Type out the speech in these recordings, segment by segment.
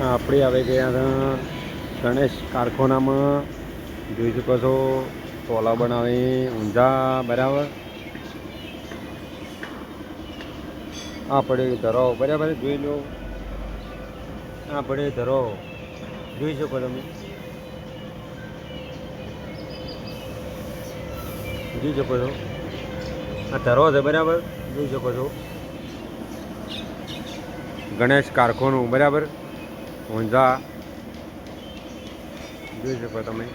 આપણે આવી ગયા હતા ગણેશ કારખાનામાં. જોઈ શકો છો ટોલા બનાવી ઊંઝા બરાબર. આપણે ધરો બરાબર જોઈ લો. આપણે ધરો જોઈ શકો તમે. જોઈ શકો છો આ ધરો છે બરાબર. જોઈ શકો છો ગણેશ કારખાનું બરાબર ઊંઝા. જોઈ શકો તમે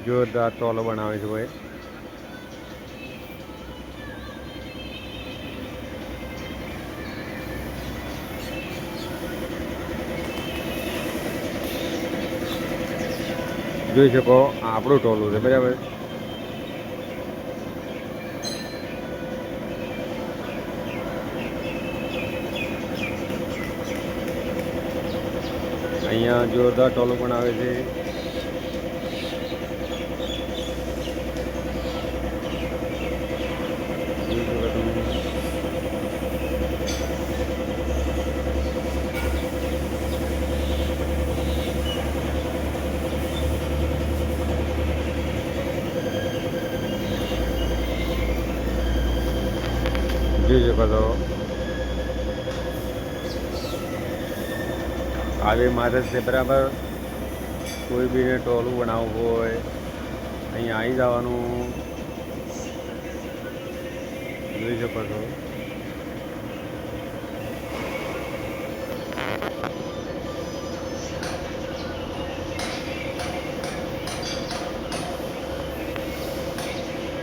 જોરદાર ટોલો બનાવે છે ભાઈ. જોઈ શકો આપણું ટોલું છે બરાબર. અહીંયા જોરદાર ટોલો પણ આવે છે. જોઈ શકો છો આવી મારત છે બરાબર. કોઈ બીને ટોલું બનાવવું હોય અહીંયા આવી જવાનું. જોઈ શકો છો.